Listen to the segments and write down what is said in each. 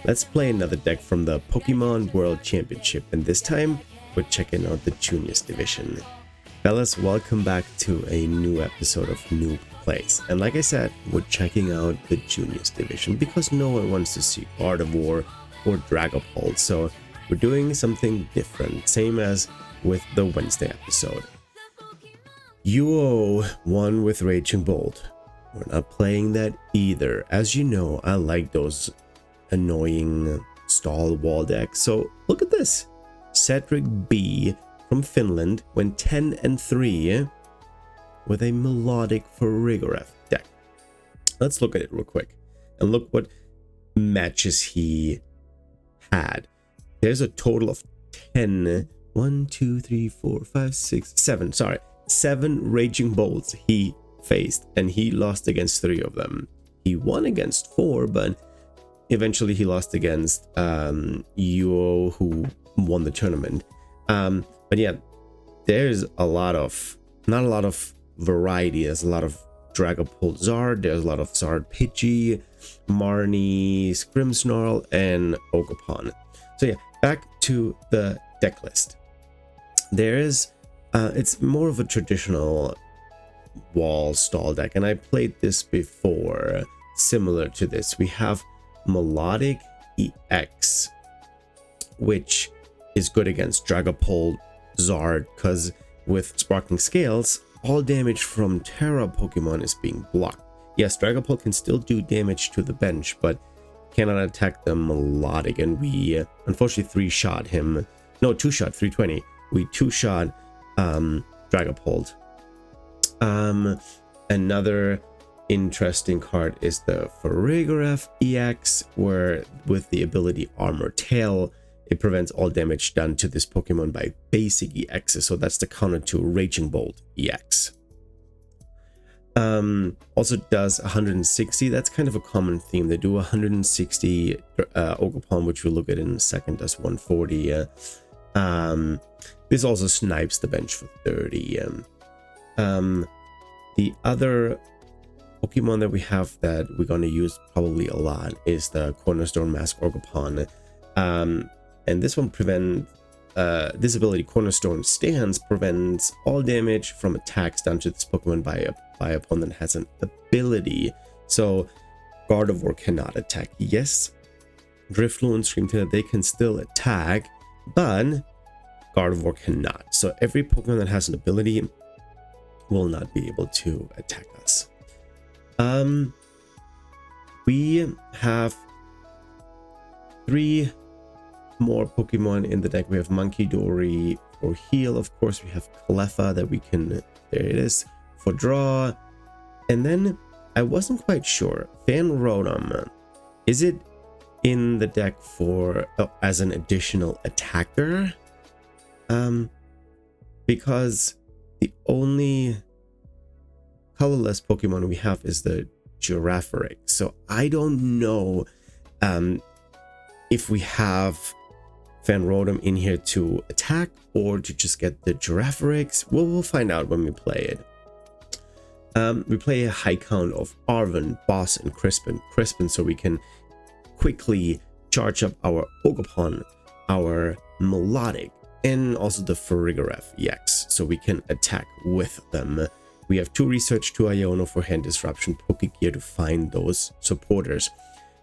let's play another deck from the Pokemon World Championship, and this time we're checking out the Juniors division. Fellas, welcome back to a new episode of Noob Plays, and like I said, we're checking out the Juniors division because no one wants to see Gardevoir or Dragapult, so we're doing something different, same as with the Wednesday episode. UO won with Raging Bolt. We're not playing that either. As you know, I like those annoying stall wall decks. So look at this. Cedrik B from Finland went 10-3 with a Milotic Farigiraf deck. Let's look at it real quick and look what matches he had. There's a total of 10. 1, 2, 3, 4, 5, 6, 7. Sorry, 7 Raging Bolts he faced, and he lost against 3 of them. He won against 4, but eventually he lost against Yuo, who won the tournament. But yeah, there's not a lot of variety. There's a lot of Dragapult Zard, there's a lot of Zard Pidgey, Marnie, Grimmsnarl, and Ogerpon. So yeah, back to the deck list. There's it's more of a traditional wall stall deck, and I played this before similar to this. We have Milotic EX, which is good against Dragapult Zard, because with Sparkling Scales, all damage from Terra Pokemon is being blocked. Yes, Dragapult can still do damage to the bench, but cannot attack the Milotic, and we unfortunately 3-shot him. No, 2-shot, 320. We 2-shot Dragapult. Another interesting card is the Farigiraf EX, where with the ability Armor Tail, it prevents all damage done to this Pokemon by basic EXs. So that's the counter to Raging Bolt EX. Also does 160. That's kind of a common theme. They do 160. Ogerpon, which we'll look at in a second, does 140. This also snipes the bench for 30. The other Pokemon that we have that we're going to use probably a lot is the Cornerstone Mask Ogerpon. And this one this ability, Cornerstone Stance, prevents all damage from attacks done to this Pokemon by a opponent that has an ability. So Gardevoir cannot attack. Yes, Drifloon and Screamtail, they can still attack, but Gardevoir cannot. So every Pokemon that has an ability will not be able to attack us. We have 3 more Pokemon in the deck. We have Monkey Dory for heal. Of course, we have Cleffa that we can, there it is, for draw. And then I wasn't quite sure. Fan Rotom, is it in the deck for as an additional attacker? Because the only colorless Pokemon we have is the Girafarig. So I don't know if we have Fan Rotom in here to attack or to just get the Girafarigs. We'll find out when we play it. We play a high count of Arven, Boss, and Crispin, so we can quickly charge up our Ogerpon, our Milotic, and also the Farigiraf EX, so we can attack with them. We have 2 research, 2 Iono for hand disruption, Pokegear to find those supporters.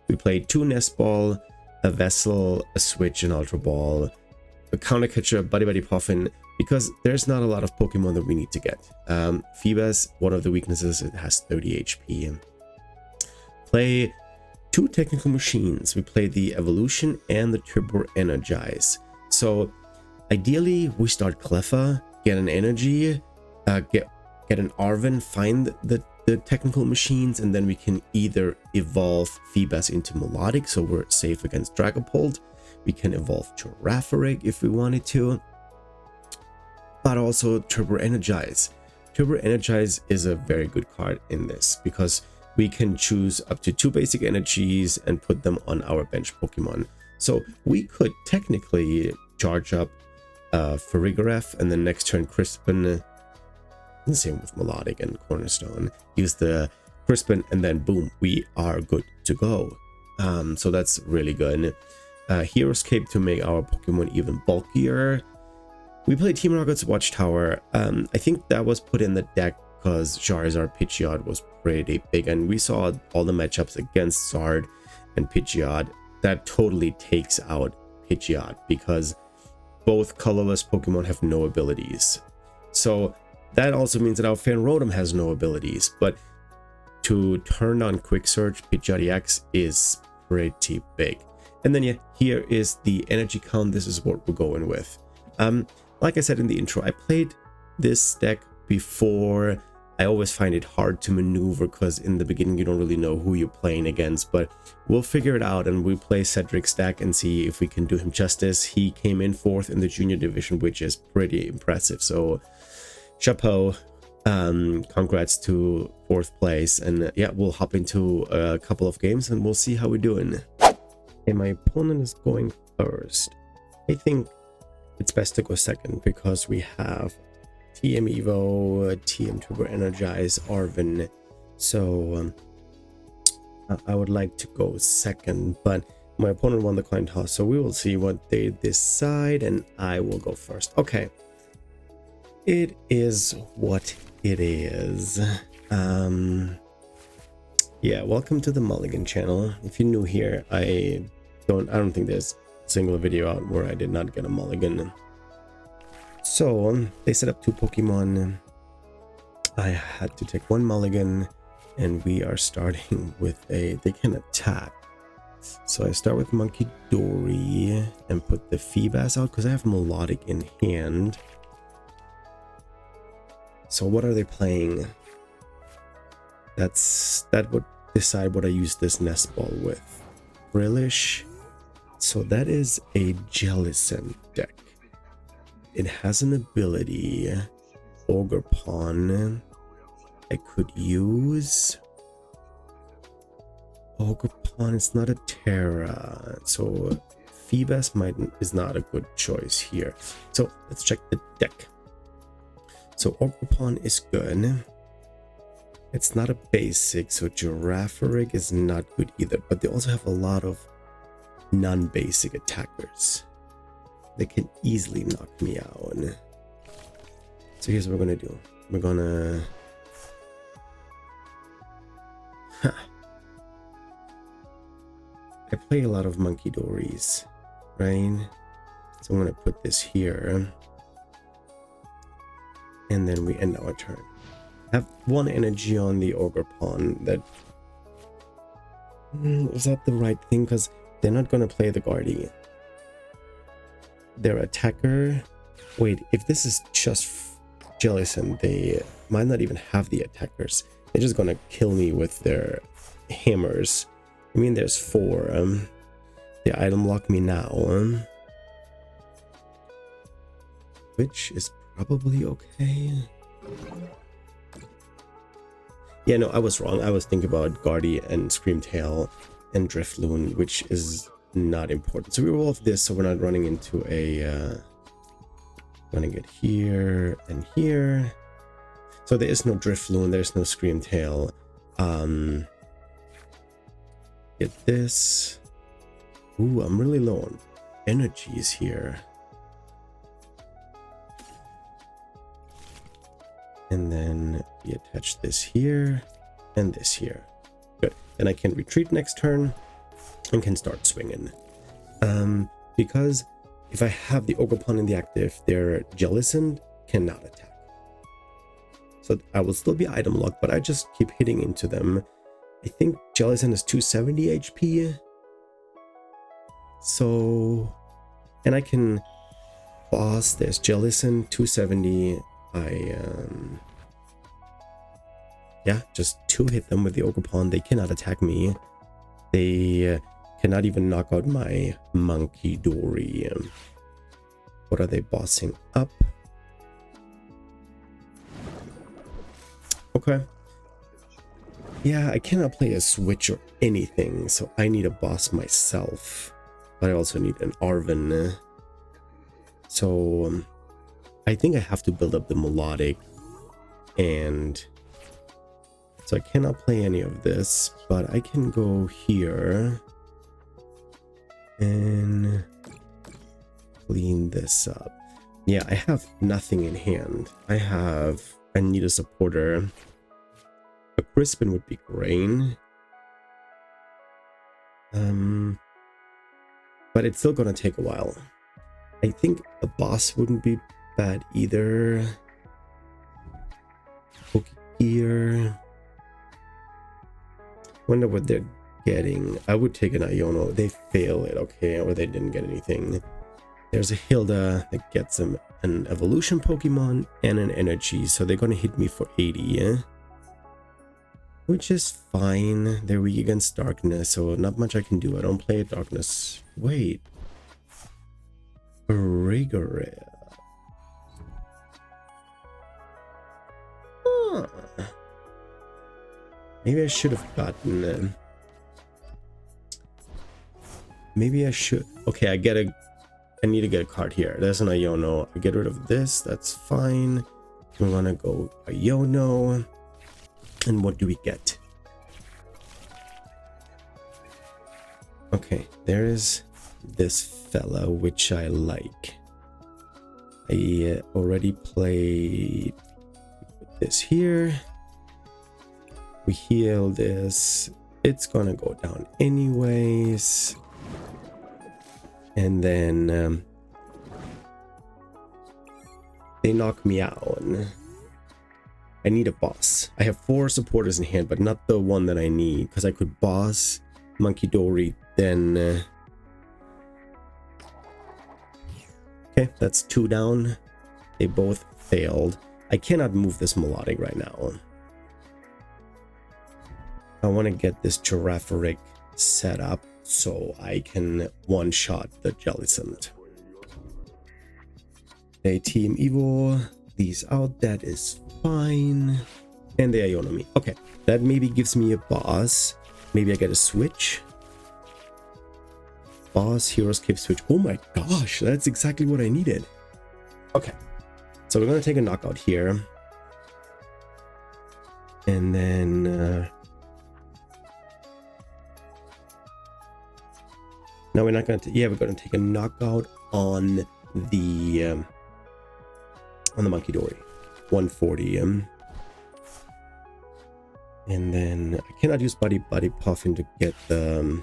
We played 2 Nest Ball, a Vessel, a Switch, an Ultra Ball, a Counter Catcher, Buddy Puffin, because there's not a lot of Pokemon that we need to get. Feebas, one of the weaknesses, it has 30 HP. Play 2 technical machines. We play the Evolution and the Turbo Energize. So ideally, we start Cleffa, get an Energy, get an Arven, find the technical machines, and then we can either evolve Feebas into Milotic, so we're safe against Dragapult. We can evolve Girafarig if we wanted to, but also Turbo Energize. Turbo Energize is a very good card in this because we can choose up to 2 basic energies and put them on our bench Pokemon. So we could technically charge up Farigiraf, and then next turn Crispin, and same with Milotic and Cornerstone, use the Crispin, and then boom, we are good to go. So that's really good. Hero's Cape to make our Pokemon even bulkier. We played Team Rocket's Watchtower. I think that was put in the deck because Charizard Pidgeot was pretty big, and we saw all the matchups against Zard and Pidgeot. That totally takes out Pidgeot because both colorless Pokemon have no abilities. So that also means that our Rotom has no abilities, but to turn on Quick Search, Pidgeot EX is pretty big. And then yeah, here is the energy count. This is what we're going with. Like I said in the intro, I played this deck before. I always find it hard to maneuver because in the beginning you don't really know who you're playing against, but we'll figure it out and we'll play Cedric's deck and see if we can do him justice. He came in 4th in the junior division, which is pretty impressive. So chapeau, congrats to 4th place. And yeah, we'll hop into a couple of games and we'll see how we're doing. Okay, my opponent is going first. I think it's best to go second because we have TM Evo, TM Turbo Energize, Arven. So I would like to go second, but my opponent won the coin toss, so we will see what they decide and I will go first. Okay, it is what it is. Yeah, welcome to the Mulligan channel. If you're new here, I don't think there's a single video out where I did not get a mulligan. So they set up 2 Pokemon. I had to take 1 mulligan, and we are starting with they can attack. So I start with Monkey Dory and put the Feebas out because I have Milotic in hand. So what are they playing? That would decide what I use this nest ball with. Brillish. So that is a Jellicent deck. It has an ability, Ogerpon. I could use Ogerpon. It's not a Terra, so Feebas is not a good choice here. So let's check the deck. So Ogerpon is good. It's not a basic, so Girafarig is not good either. But they also have a lot of non-basic attackers. They can easily knock me out. So here's what we're gonna do. We're gonna I play a lot of Monkey Dories, right? So I'm gonna put this here. And then we end our turn. I have 1 energy on the Ogerpon. That is that the right thing? Because they're not gonna play the Guardian. Their attacker, wait, if this is just Jellicent, they might not even have the attackers. They're just gonna kill me with their hammers. I mean, there's 4. They item lock me now, which is probably okay. Yeah, no, I was wrong. I was thinking about Guardian and Screamtail and Drifloon, which is not important. So we roll off this so we're not running into a running it here and here. So there is no Drifloon, there's no Screamtail. Get this. Ooh, I'm really low on energies here. And then we attach this here and this here. Good. Then I can retreat next turn and can start swinging. Because if I have the Ogerpon in the active, their Jellicent cannot attack. So I will still be item locked, but I just keep hitting into them. I think Jellicent is 270 HP. So, and I can boss. There's Jellicent 270. Yeah, just 2 hit them with the Ogerpon. They cannot attack me. They cannot even knock out my Monkey Dory. What are they bossing up? Okay. Yeah, I cannot play a switch or anything, so I need a boss myself. But I also need an Arven. So I think I have to build up the Milotic, and so I cannot play any of this, but I can go here And clean this up. Yeah, I have nothing in hand. I need a supporter. A Crispin would be great. But it's still gonna take a while. I think a boss wouldn't be bad either. Here. Wonder what they're getting. I would take an Iono. They fail it, okay, or they didn't get anything. There's a Hilda that gets them an evolution Pokemon and an energy, so they're gonna hit me for 80, yeah? Which is fine. They're weak against darkness, so not much I can do. I don't play darkness. Wait. Farigiraf. Huh. Maybe I should have gotten... maybe I should... Okay, I need to get a card here. There's an Iono. I get rid of this. That's fine. We're gonna go Iono. And what do we get? Okay, there is this fella, which I like. I already played this here. We heal this. It's gonna go down anyways. And then they knock me out. I need a boss. I have 4 supporters in hand, but not the one that I need, because I could boss Monkey Dory, then... okay, that's 2 down. They both failed. I cannot move this Milotic right now. I want to get this Giraffaric set up so I can one-shot the Jellicent. They Team Evo these out. That is fine. And they Iono me. Okay, that maybe gives me a boss. Maybe I get a switch. Boss, Heroes Cape switch. Oh my gosh, that's exactly what I needed. Okay, so we're going to take a knockout here. And then... no, we're not going to... yeah, we're going to take a knockout on the Monkey Dory. 140. And then I cannot use Buddy Puffin to get the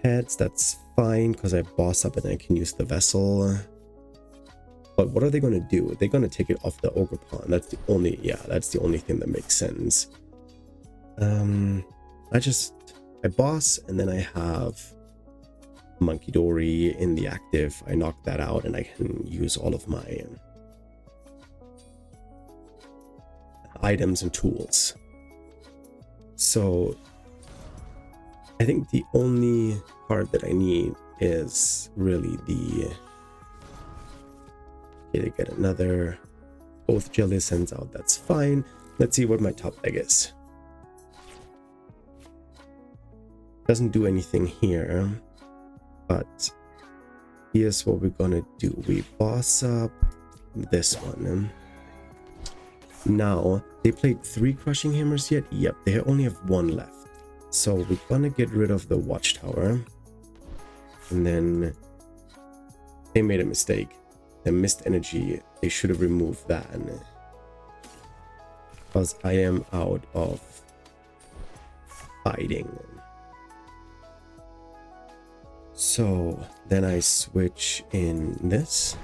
heads. That's fine because I boss up and I can use the vessel. But what are they going to do? They're going to take it off the Ogerpon. That's the only... yeah, that's the only thing that makes sense. I boss and then I have Monkey Dory in the active. I knock that out and I can use all of my items and tools. So I think the only card that I need is really the... okay, to get another... both Jellicents out, that's fine. Let's see what my top deck is. Doesn't do anything here, but here's what we're gonna do. We boss up this one. Now, they played 3 Crushing Hammers yet? Yep, they only have 1 left. So we're gonna get rid of the Watchtower. And then they made a mistake. The Mist Energy, they should have removed that. Because I am out of fighting. So then I switch in this.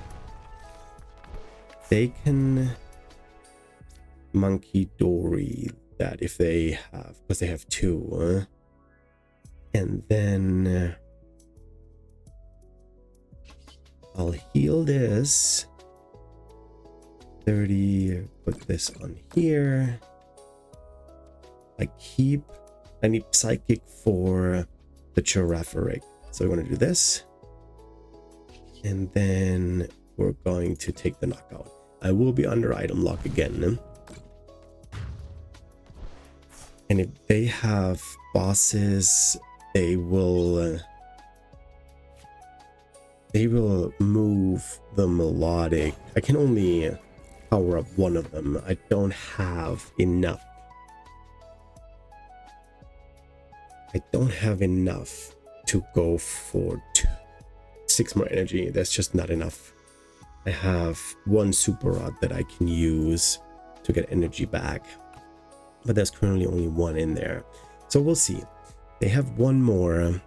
They can Monkey Dory that if they have, because they have 2. And then I'll heal this. 30, put this on here. I need Psychic for the Giraffaric. So we're going to do this. And then we're going to take the knockout. I will be under item lock again. And if they have bosses, they will move the Milotic. I can only power up one of them. I don't have enough. I don't have enough to go for 6 more energy. That's just not enough. I have 1 super rod that I can use to get energy back, but there's currently only 1 in there. So we'll see. They have 1 more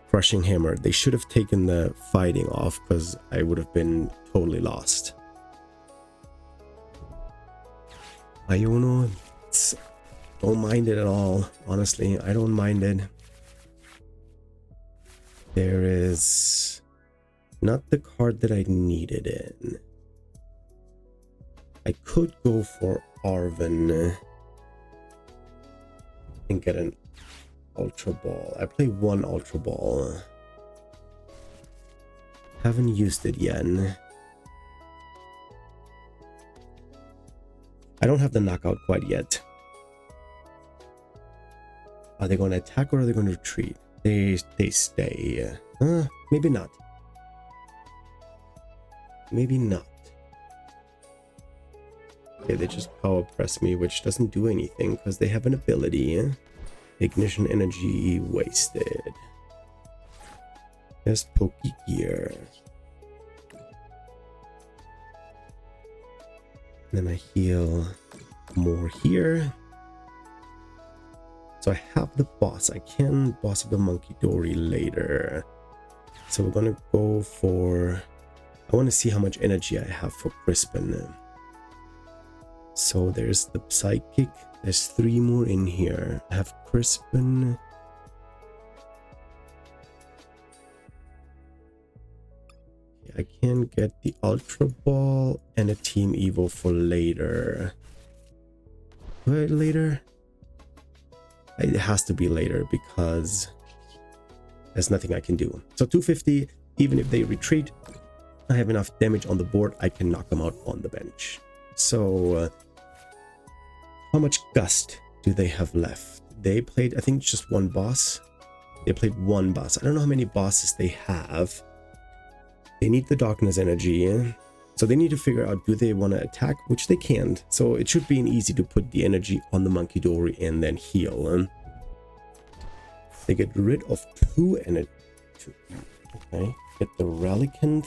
crushing hammer. They should have taken the fighting off because I would have been totally lost. Iono, don't mind it at all. Honestly, I don't mind it. There is not the card that I needed in. I could go for Arven and get an Ultra Ball. I play 1 Ultra Ball. Haven't used it yet. I don't have the knockout quite yet. Are they going to attack or are they going to retreat? They stay. Maybe not. Maybe not. Okay, they just power press me, which doesn't do anything because they have an ability. Ignition energy wasted. There's Pokegear. Then I heal more here. So I have the boss. I can boss up the Monkey Dory later. So we're gonna go for... I want to see how much energy I have for Crispin. So there's the Psychic. There's 3 more in here. I have Crispin. I can get the Ultra Ball and a Team Evo for later. Wait, later? It has to be later because there's nothing I can do. So 250, even if they retreat, I have enough damage on the board. I can knock them out on the bench. So how much Gust do they have left? They played, I think, just 1 boss. They played 1 boss. I don't know how many bosses they have. They need the Darkness energy. So they need to figure out, do they want to attack? Which they can't. So it should be an easy to put the energy on the Monkey Dory and then heal. They get rid of 2 energy. Okay. Get the Relicanth.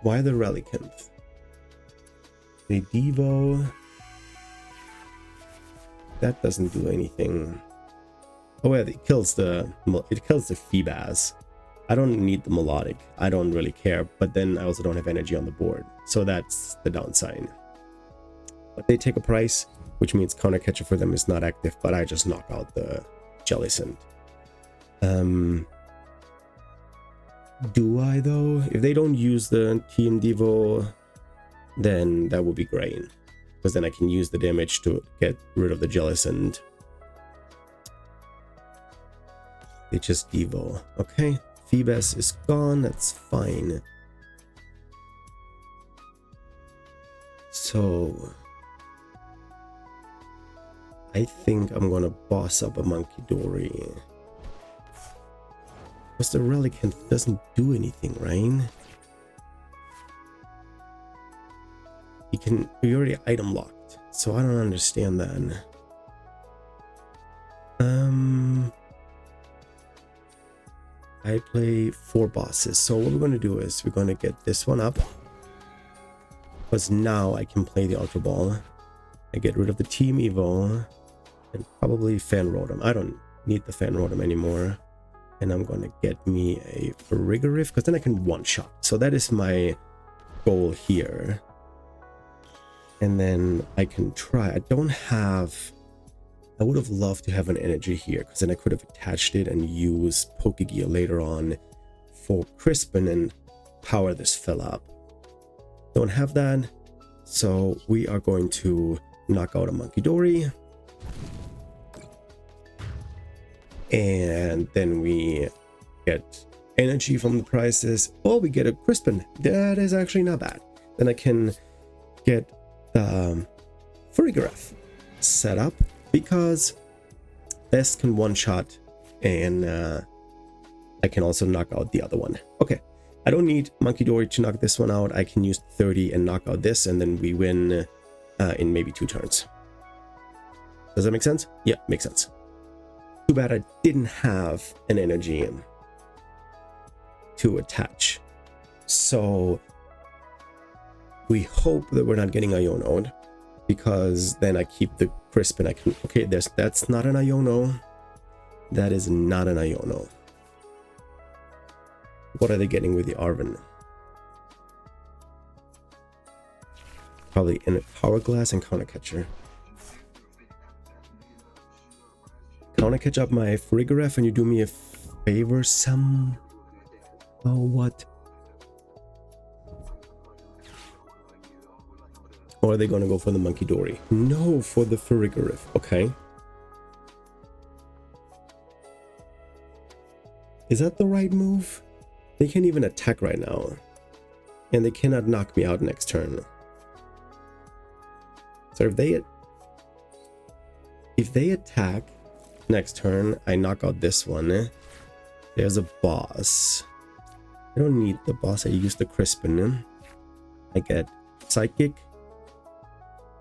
Why the Relicanth? The Devo. That doesn't do anything. Oh yeah, it kills the Feebas. I don't need the Milotic. I don't really care, but then I also don't have energy on the board. So that's the downside. But they take a price, which means counter catcher for them is not active, but I just knock out the Jellicent. Do I though? If they don't use the Team Devo, then that would be great. Because then I can use the damage to get rid of the Jellicent. They just Devo. Okay, Feebas is gone. That's fine. So I think I'm gonna boss up a Monkey Dory. Because the Relicanth doesn't do anything, right? You're already item locked. So I don't understand that. I play 4 bosses. So what we're going to do is we're going to get this one up. Because now I can play the Ultra Ball. I get rid of the Team Evo. And probably Fan Rotom. I don't need the Fan Rotom anymore. And I'm going to get me a Farigiraf. Because then I can one-shot. So that is my goal here. And then I can try. I would have loved to have an energy here, because then I could have attached it and used Pokegear later on for Crispin and power this fella up. Don't have that, so we are going to knock out a Monkey Dory. And then we get energy from the prizes. Oh, we get a Crispin. That is actually not bad. Then I can get the Farigiraf set up, because this can one-shot, and I can also knock out the other one. Okay, I don't need Monkey Dory to knock this one out. I can use 30 and knock out this, and then we win in maybe 2 turns. Does that make sense? Yeah, makes sense. Too bad I didn't have an energy to attach. So we hope that we're not getting Iono, because then I keep the crisp and I can... Okay, that's not an Iono. That is not an Iono. What are they getting with the Arven? Probably in a Power Glass and Counter Catcher. Counter Catch up my Farigiraf and you do me a favor some... Oh, what? Or are they going to go for the Monkey Dory? No, for the Farigiraf. Okay. Is that the right move? They can't even attack right now. And they cannot knock me out next turn. So if they attack next turn, I knock out this one. There's a boss. I don't need the boss. I use the Crispin. I get Psychic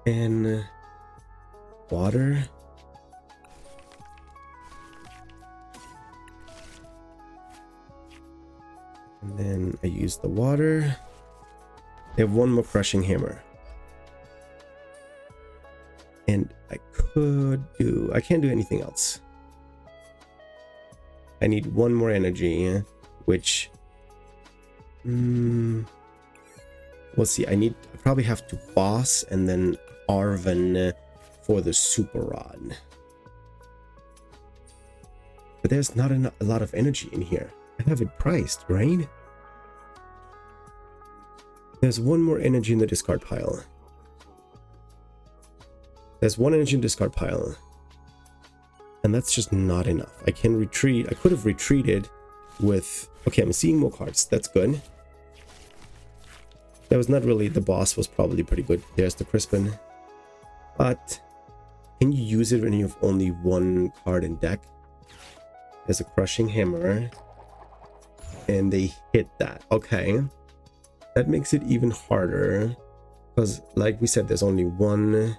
and Water. And then I use the Water. They have one more Crushing Hammer. And I can't do anything else. I need one more energy, which... we'll see. I probably have to boss and then Arven for the Super Rod. But there's not a lot of energy in here. I have it priced, right? There's one more energy in the discard pile. There's one energy in the discard pile. And that's just not enough. I can retreat. I could have retreated with... Okay, I'm seeing more cards. That's good. That was not really... The boss was probably pretty good. There's the Crispin. But can you use it when you have only one card in deck? There's a Crushing Hammer. And they hit that. Okay. That makes it even harder. Because like we said, there's only one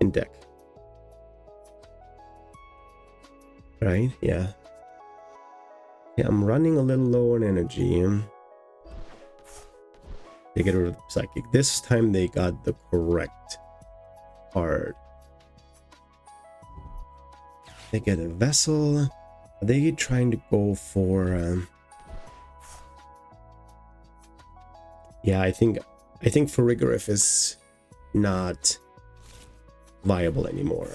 in deck. Right? Yeah. Yeah, I'm running a little low on energy. They get rid of the Psychic. This time they got the correct card. They get a Vessel. Are they trying to go for... Yeah, I think Farigiraf is not viable anymore.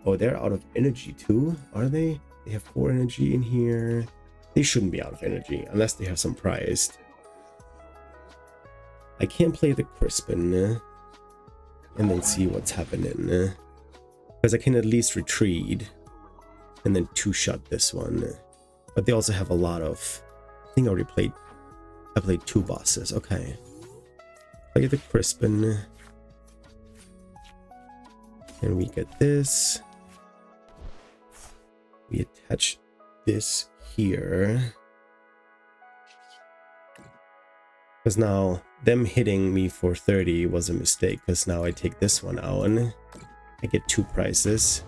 Oh, they're out of energy too, are they? They have 4 energy in here. They shouldn't be out of energy unless they have some prized. I can't play the Crispin and then see what's happening, because I can at least retreat and then 2-shot this one. But they also have a lot of... I think I played 2 bosses. Okay. Play the Crispin. And we get this. We attach this here. Because now them hitting me for 30 was a mistake, because now I take this one out and I get 2 prizes.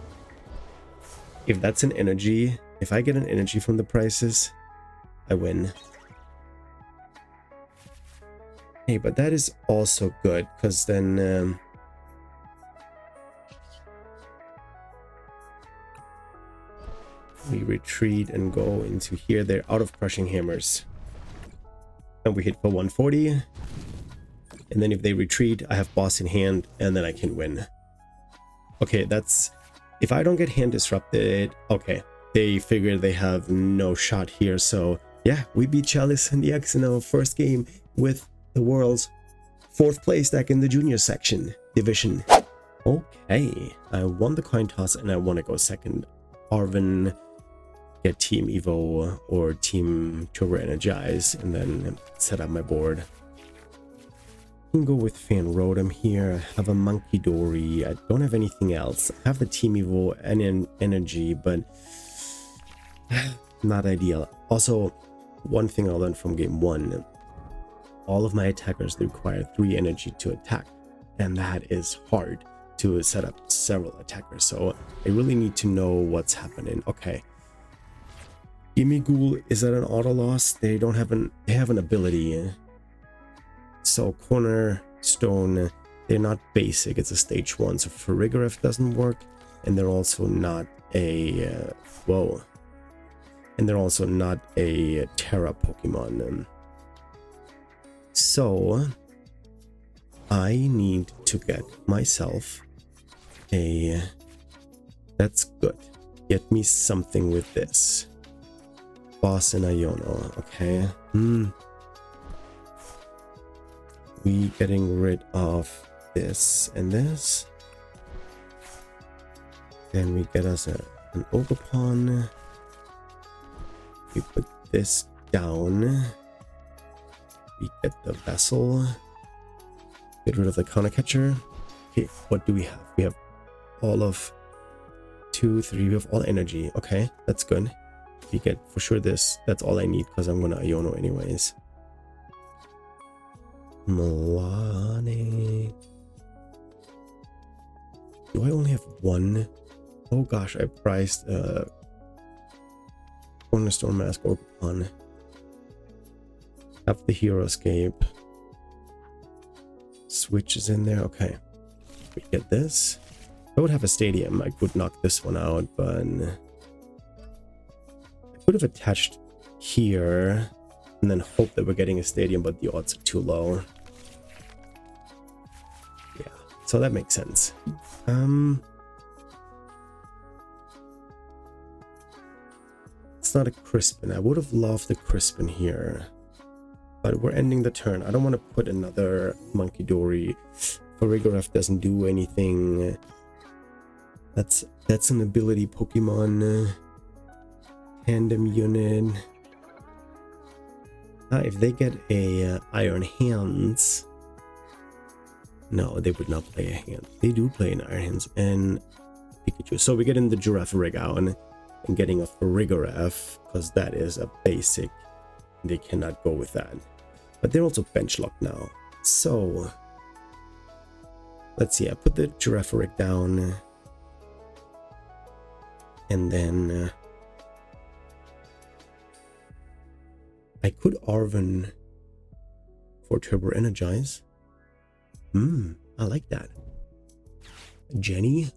If that's an energy, if I get an energy from the prizes, I win. Hey, but that is also good, because then we retreat and go into here. They're out of Crushing Hammers. And we hit for 140. And then if they retreat, I have boss in hand, and then I can win. Okay, that's... If I don't get hand disrupted... Okay, they figure they have no shot here. So, yeah, we beat Jellicent EX in our first game with the world's 4th place deck in the junior section division. Okay, I won the coin toss, and I want to go second. Arven... Get Team Evo or Team Turbo Energize and then set up my board. I can go with Fan Rotom here. I have a Monkey Dory. I don't have anything else. I have the Team Evo and Energy, but not ideal. Also, one thing I learned from game 1. All of my attackers require 3 energy to attack. and that is hard to set up several attackers. So I really need to know what's happening. Okay. Gimmighoul, is that an auto loss? They don't have they have an ability. So Cornerstone, they're not basic, it's a stage 1. So Farigiraf doesn't work, and they're also not a and they're also not a Terra Pokemon. So I need to get myself a, that's good, get me something with this. Boss and Iono, okay. We getting rid of this and this. Then we get us an Ogerpon. We put this down. We get the vessel. Get rid of the counter catcher. Okay, what do we have? We have all of 2, 3. We have all energy. Okay, that's good. We get for sure this. That's all I need because I'm gonna Iono anyways. Milotic. Do I only have one? Oh gosh, I priced Cornerstone Mask Ogerpon. Have the Hero Escape. Switch is in there. Okay. We get this. If I would have a stadium, I could knock this one out, but I could have attached here and then hope that we're getting a stadium, but the odds are too low. Yeah, so that makes sense. It's not a Crispin. I would have loved the Crispin here, but we're ending the turn. I don't want to put another Monkey Dory. Farigiraf doesn't do anything. That's an ability Pokemon. Tandem unit. If they get a Iron Hands, no, they would not play a hand. They do play an Iron Hands and Pikachu. So we get in the Girafarig out and getting a Farigiraf because that is a basic. They cannot go with that. But they're also bench locked now. So let's see. I put the Girafarig down, and then I could Arven for Turbo Energize. I like that. Jenny.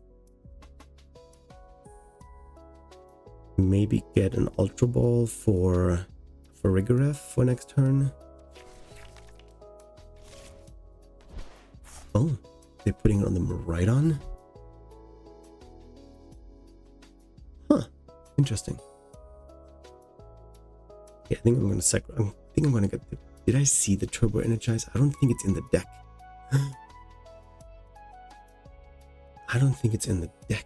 Maybe get an Ultra Ball for Farigiraf for next turn. Oh, they're putting it on the Miraidon? Huh, interesting. Yeah, I think I'm gonna get the, did I see the Turbo Energize? I don't think it's in the deck. I don't think it's in the deck.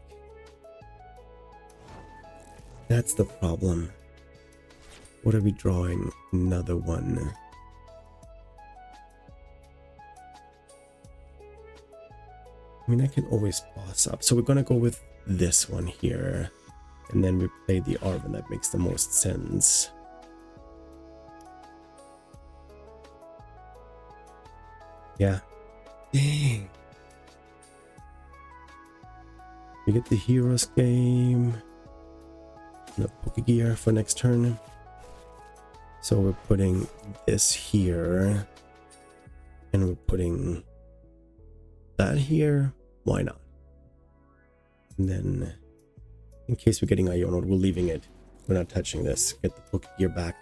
That's the problem. What are we drawing? Another one. I mean, I can always boss up. So we're gonna go with this one here. And then we play the Arven. That makes the most sense. Yeah. Dang. We get the Heroes game. The Pokegear for next turn. So we're putting this here. And we're putting that here. Why not? And then, in case we're getting Iono, we're leaving it. We're not touching this. Get the Pokegear back.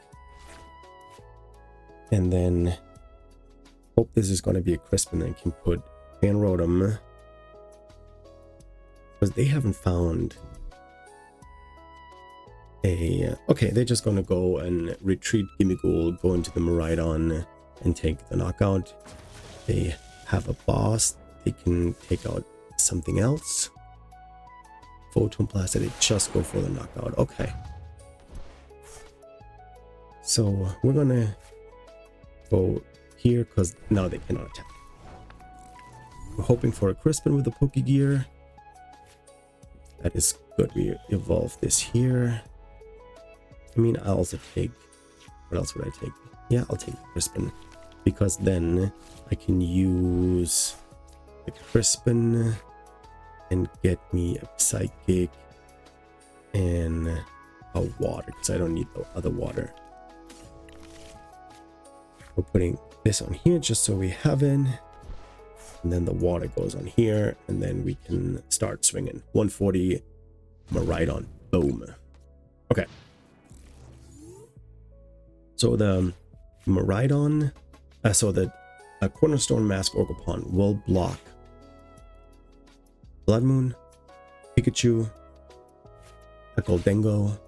And then hope this is going to be a Crispin and can put Van Rotom. Because they haven't found a... Okay, they're just going to go and retreat Gimmighoul, go into the Miraidon and take the knockout. They have a boss. They can take out something else. Photon Blast, they just go for the knockout. Okay. So we're going to go here because now they cannot attack. We're hoping for a Crispin with the Pokegear. That is good. We evolve this here. I mean, I'll also take... What else would I take? Yeah, I'll take Crispin. Because then I can use the Crispin and get me a Psychic and a water, because I don't need the other water. We're putting this on here just so we have it. And then the water goes on here, and then we can start swinging. 140, Maridon. Boom. Okay. So the Maridon, so the Cornerstone Mask Ogerpon will block Blood Moon, Pikachu, a Gholdengo,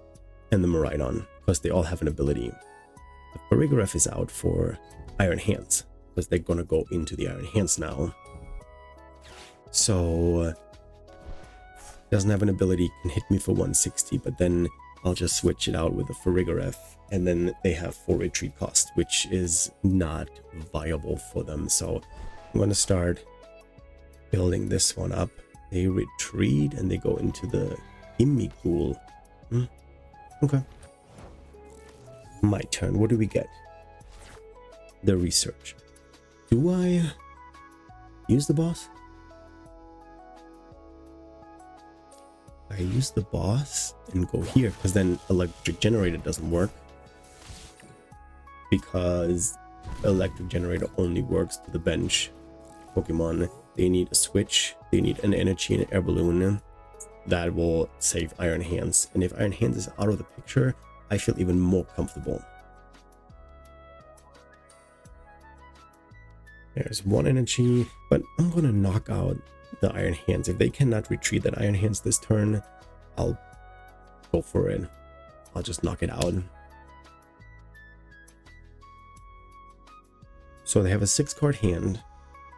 and the Maridon, because they all have an ability. The Farigiraf is out for Iron Hands, because they're gonna go into the Iron Hands now. So doesn't have an ability, can hit me for 160, but then I'll just switch it out with the Farigiraf, and then they have 4 retreat cost, which is not viable for them. So I'm gonna start building this one up. They retreat and they go into the Gimme Ghoul. Okay. My turn. What do we get? The research. Do I use the boss? I use the boss and go here, because then electric generator doesn't work, because electric generator only works to the bench Pokemon. They need a switch, they need an energy and an air balloon that will save Iron Hands, and if Iron Hands is out of the picture, I feel even more comfortable. There's 1 energy, but I'm gonna knock out the Iron Hands. If they cannot retreat that Iron Hands this turn, I'll go for it. I'll just knock it out. So they have a 6-card hand.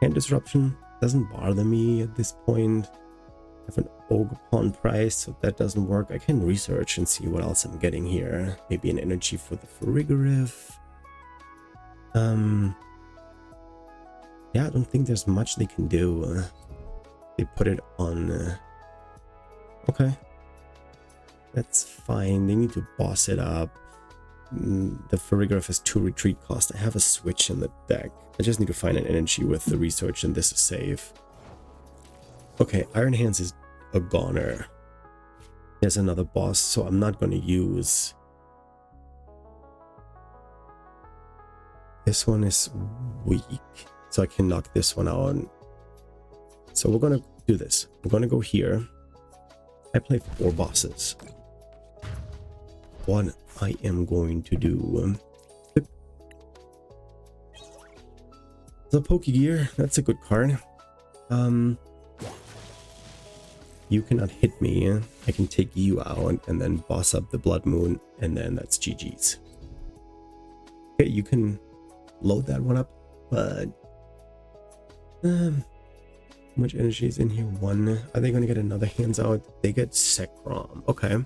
Hand disruption doesn't bother me at this point. I have an Ogerpon price, so that doesn't work. I can research and see what else I'm getting here. Maybe an energy for the Farigiraf. Yeah, I don't think there's much they can do. They put it on. Okay, that's fine. They need to boss it up. The Farigiraf has 2 retreat cost. I have a switch in the deck. I just need to find an energy with the research, and this is safe. Okay, Iron Hands is a goner. There's another boss, so I'm not going to use. This one is weak, so I can knock this one out. So we're going to do this. We're going to go here. I play 4 bosses. What I am going to do. The Pokegear, that's a good card. You cannot hit me. I can take you out and then boss up the Blood Moon, and then that's GG's. Okay, you can load that one up, but how much energy is in here? 1. Are they going to get another hands out? They get Zekrom. Okay.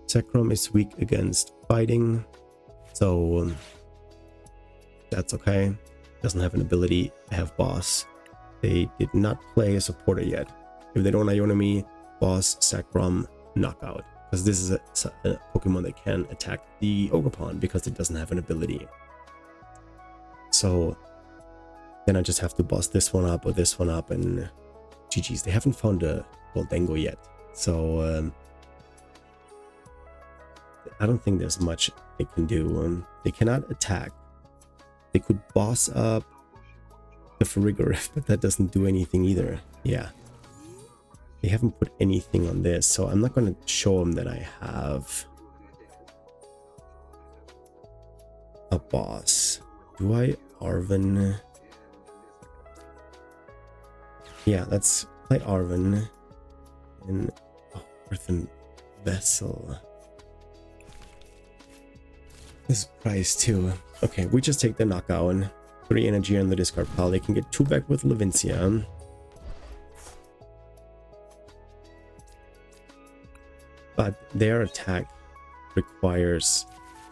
Zekrom is weak against fighting, so that's okay. Doesn't have an ability. I have boss. They did not play a supporter yet. If they don't Iona me, boss, Zekrom, knockout. Because this is a Pokemon that can attack the Ogerpon because it doesn't have an ability. So then I just have to boss this one up or this one up, and GG's. They haven't found a Gholdengo yet. So I don't think there's much they can do. They cannot attack. They could boss up the Farigiraf, but that doesn't do anything either. Yeah. They haven't put anything on this, so I'm not going to show them that I have a boss. Do I Arven? Yeah, let's play Arven. And Earthen Vessel. This is price too. Okay, we just take the knockout. 3 energy on the discard pile. They can get 2 back with Levincia. But their attack requires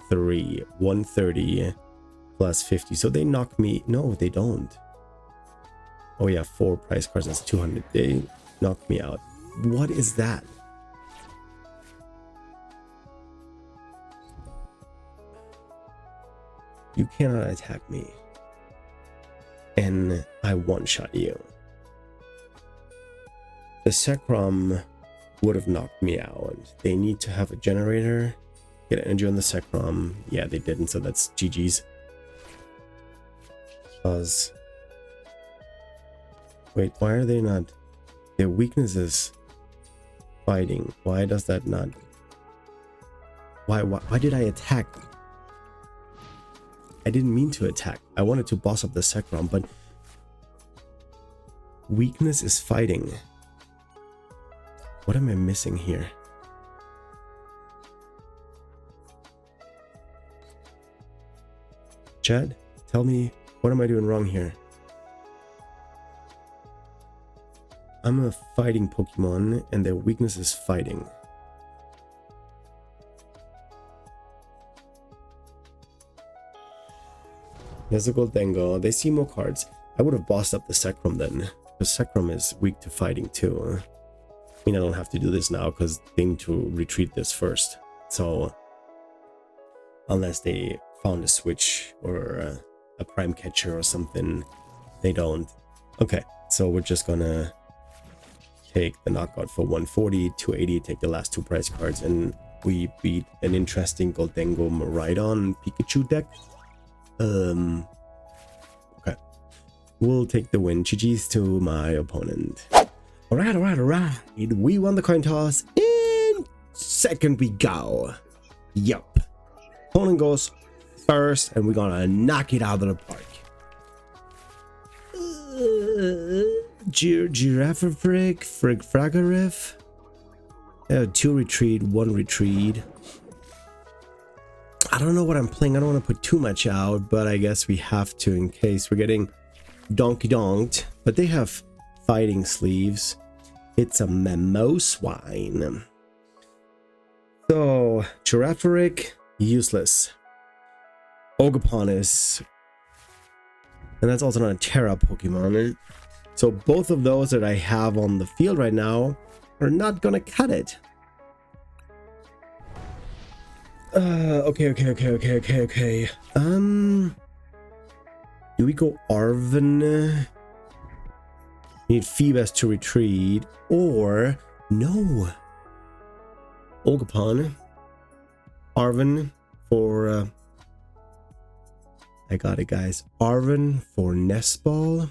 3. 130 plus 50. So they knock me. No, they don't. Oh yeah, 4 price cards. That's 200. They knock me out. What is that? You cannot attack me. And I one-shot you. The Zekrom would have knocked me out. They need to have a generator. Get energy on the Zekrom. Yeah, they didn't, so that's GG's. Wait, why are they not? Their weakness is fighting. Why does that not? Why did I attack? I didn't mean to attack. I wanted to boss up the Zekrom, but weakness is fighting. What am I missing here? Chad, tell me, what am I doing wrong here? I'm a fighting Pokemon and their weakness is fighting. There's a Gholdengo. They see more cards. I would have bossed up the Zekrom then. The Zekrom is weak to fighting too. I mean, I don't have to do this now because they need to retreat this first. So, unless they found a switch or a prime catcher or something, they don't. Okay, so we're just gonna take the knockout for 140, 280, take the last two prize cards, and we beat an interesting Gholdengo Miraidon Pikachu deck. Okay. We'll take the win. GG's to my opponent. Alright. We won the coin toss. In second we go. Yup. Opponent goes first, and we're gonna knock it out of the park. Farigiraf. 2 retreat, 1 retreat. I don't know what I'm playing. I don't want to put too much out, but I guess we have to in case we're getting donkey donked. But they have fighting sleeves. It's a Mamoswine. So, Girafarig, useless. Ogerpon is... and that's also not a Terra Pokemon. So both of those that I have on the field right now are not gonna cut it. Okay. Do we go Arven? Need Phoebus to retreat, or no? Ogerpon. Arven for I got it, guys. Arven for Nest Ball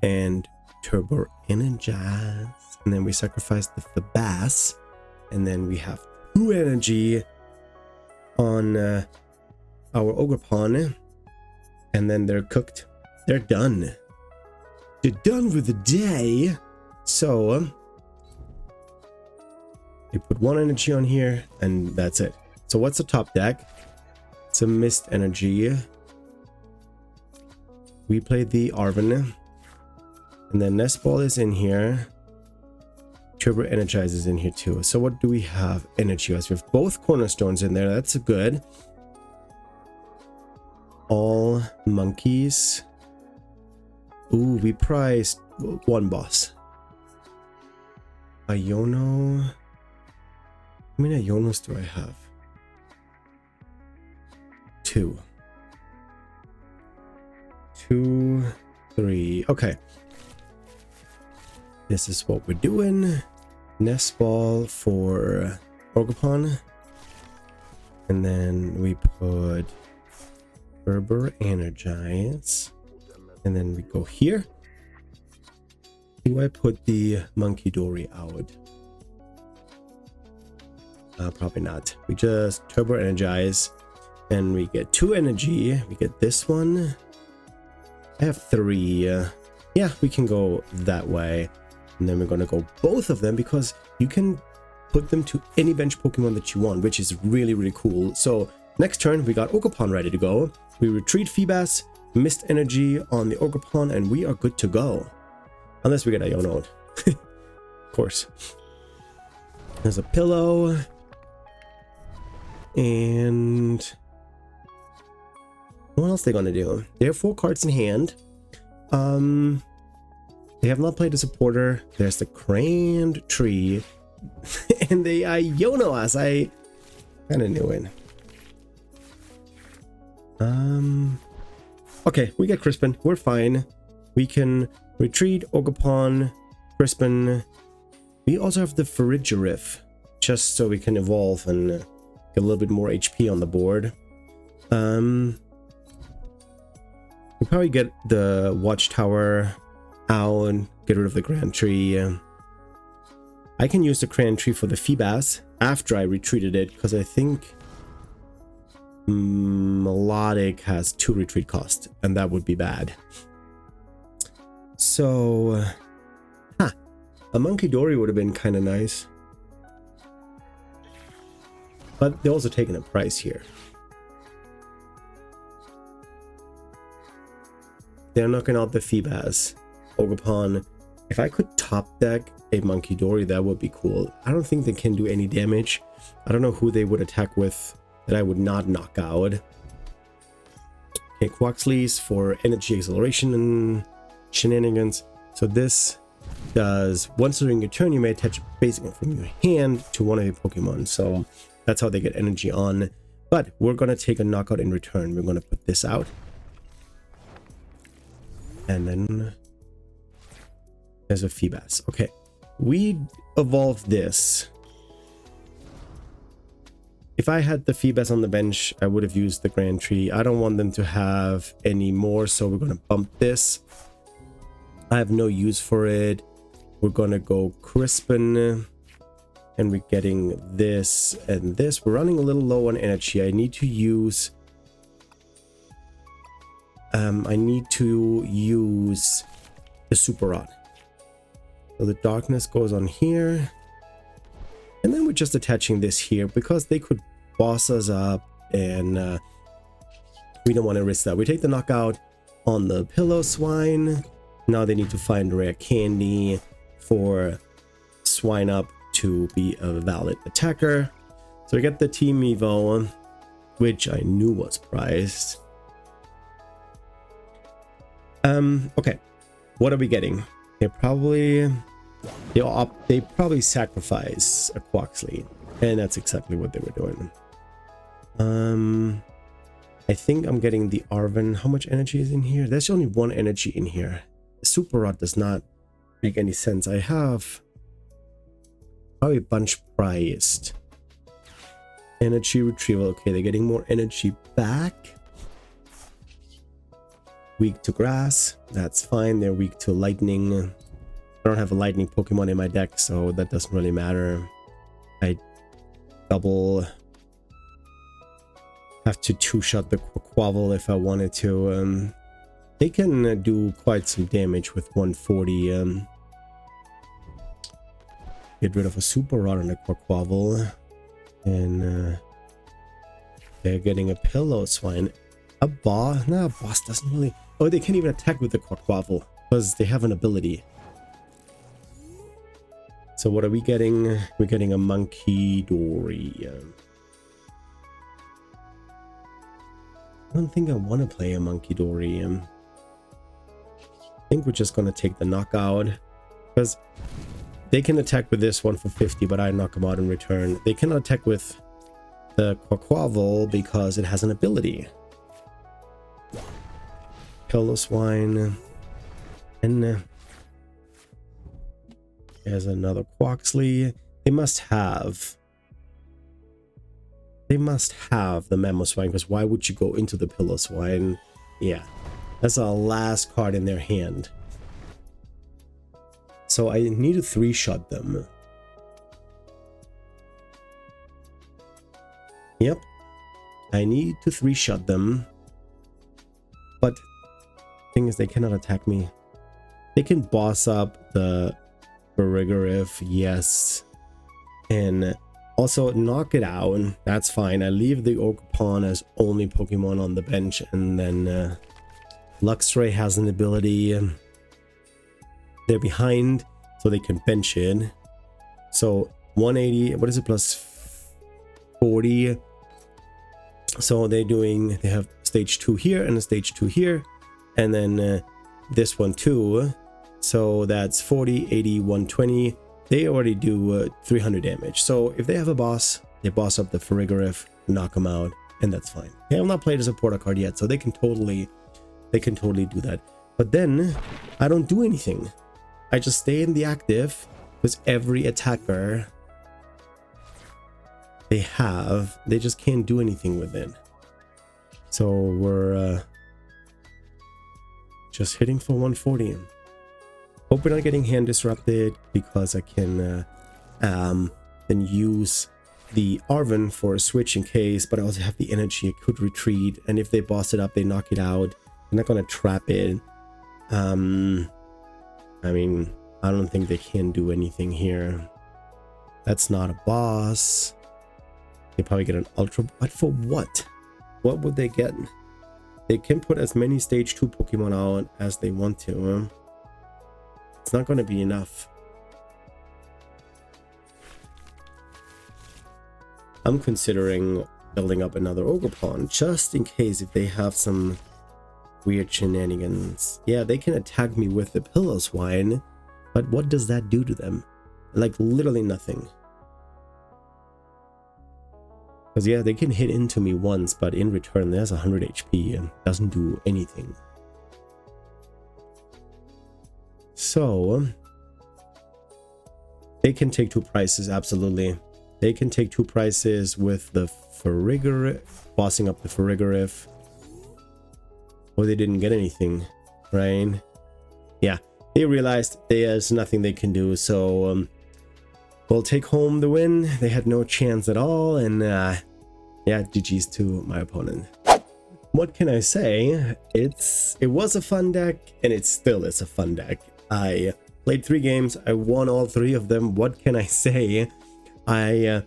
and Turbo Energize, and then we sacrifice the Feebas, and then we have 2 energy on our Ogerpon, and then they're cooked. They're done. They're done with the day. So they put 1 energy on here, and that's it. So what's the top deck? It's a Mist Energy. We played the Arven, and then Nest Ball is in here. Turbo Energize is in here too. So what do we have energy-wise? We have both Cornerstones in there. That's good. All monkeys. Ooh, we priced 1 boss. Iono. How many Ionos do I have? 2. 2, 3. Okay. This is what we're doing. Nest Ball for Ogerpon. And then we put Turbo Energize. And then we go here. Do I put the Monkey Dory out? Probably not. We just Turbo Energize. And we get 2 energy. We get this one. I have 3. Yeah, we can go that way. And then we're going to go both of them because you can put them to any bench Pokemon that you want, which is really, really cool. So next turn, we got Ogerpon ready to go. We retreat Feebas, Mist Energy on the Ogerpon, and we are good to go. Unless we get Iono'd. Of course. There's a pillow. And what else are they going to do? They have 4 cards in hand. They have not played a supporter. There's the Grand Tree. And they Iono us. I kind of knew it. Okay, we get Crispin. We're fine. We can retreat Ogerpon, Crispin. We also have the Farigiraf, just so we can evolve and get a little bit more HP on the board. We probably get the Watchtower out, get rid of the Grand Tree. I can use the Grand Tree for the Feebas after I retreated it, because I think Milotic has 2 retreat cost, and that would be bad. So, a Monkey Dory would have been kind of nice. But they're also taking a price here. They're knocking out the Feebas. Ogerpon. If I could top deck a Monkey Dory, that would be cool. I don't think they can do any damage. I don't know who they would attack with that I would not knock out. Okay, Quaxly's for energy acceleration and shenanigans. So this does, once during your turn, you may attach a basic from your hand to one of your Pokemon. So that's how they get energy on. But we're going to take a knockout in return. We're going to put this out. And then there's a Feebas. Okay, we evolved this. If I had the Feebas on the bench, I would have used the Grand Tree. I don't want them to have any more, so we're going to bump this. I have no use for it. We're going to go Crispin. And we're getting this and this. We're running a little low on energy. I need to use the Super Rod. So the darkness goes on here. And then we're just attaching this here because they could boss us up, and we don't want to risk that. We take the knockout on the Pillow-Swine. Now they need to find rare candy for Swine Up to be a valid attacker. So we get the Team Evo, which I knew was priced. Okay, what are we getting? They probably sacrifice a Quaxly, and that's exactly what they were doing. I think I'm getting the Arven. How much energy is in here? There's only 1 energy in here. The Super Rod does not make any sense. I have probably bunch priced. Energy retrieval. Okay, they're getting more energy back. Weak to grass. That's fine. They're weak to lightning. I don't have a lightning Pokemon in my deck, so that doesn't really matter. I double have to 2-shot the Quavel if I wanted to. They can do quite some damage with 140. Get rid of a Super Rod on the Quavel. And they're getting a Pillow-Swine. A boss? No, a boss doesn't really... Oh, they can't even attack with the Quavel because they have an ability. So what are we getting? We're getting a Monkey Dory. I don't think I want to play a Monkey Dory. I think we're just going to take the knockout because they can attack with this one for 50, but I knock them out in return. They cannot attack with the Quavel because it has an ability. Pillow-Swine. And there's another Quaxly. They must have the Mamoswine, because why would you go into the Pillow-Swine? Yeah, that's our last card in their hand. So I need to 3-shot them. Yep, I need to 3-shot them. But thing is, they cannot attack me. They can boss up the Farigiraf, yes, and also knock it out. That's fine. I leave the Ogerpon as only Pokemon on the bench, and then Luxray has an ability. They're behind, so they can bench it. So 180. What is it? Plus 40. So they have stage 2 here and a stage 2 here, and then this one too. So that's 40, 80, 120. They already do 300 damage. So if they have a boss, they boss up the Farigiraf, knock them out, and that's fine. They have not played a supporter card yet, so they can totally do that. But then I don't do anything. I just stay in the active because every attacker they just can't do anything with it. So we're just hitting for 140. Hope we're not getting hand disrupted, because I can then use the Arven for a switch in case, but I also have the energy. It could retreat, and if they boss it up, they knock it out. I'm not gonna trap it. I mean, I don't think they can do anything here. That's not a boss. They probably get an ultra, but for what? What would they get? They can put as many stage 2 Pokemon out as they want to. It's not going to be enough. I'm considering building up another Ogerpon just in case if they have some weird shenanigans. Yeah, they can attack me with the Mamoswine, but what does that do to them? Like literally nothing. Because yeah, they can hit into me once, but in return there's 100 HP and doesn't do anything. So they can take 2 prices, absolutely. They can take 2 prices with the Farigiraf, bossing up the Farigiraf. Or they didn't get anything, right? Yeah, they realized there's nothing they can do, so we'll take home the win. They had no chance at all, and yeah, GG's to my opponent. What can I say? It was a fun deck, and it still is a fun deck. I played 3 games. I won all 3 of them. What can I say? I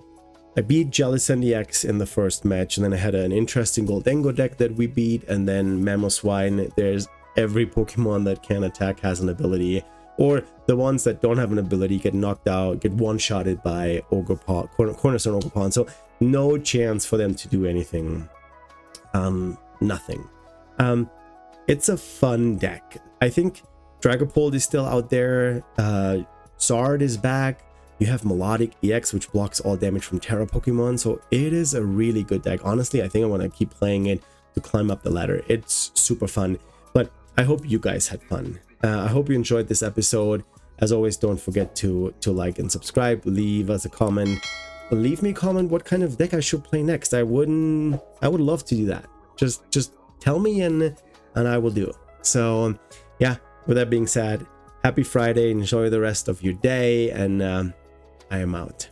beat Jellicent EX in the first match, and then I had an interesting Gholdengo deck that we beat, and then Mamoswine. There's every Pokemon that can attack has an ability, or the ones that don't have an ability get knocked out, get one-shotted by Ogerpon, Cornerstone Ogerpon. So no chance for them to do anything. Nothing. It's a fun deck. I think Dragapult is still out there. Zard is back. You have Milotic EX, which blocks all damage from Terra Pokemon. So it is a really good deck. Honestly, I think I want to keep playing it to climb up the ladder. It's super fun. But I hope you guys had fun. I hope you enjoyed this episode. As always, don't forget to like and subscribe. Leave us a comment. Leave me a comment what kind of deck I should play next. I would love to do that. Just tell me and I will do it. So yeah, with that being said, happy Friday. Enjoy the rest of your day, and I am out.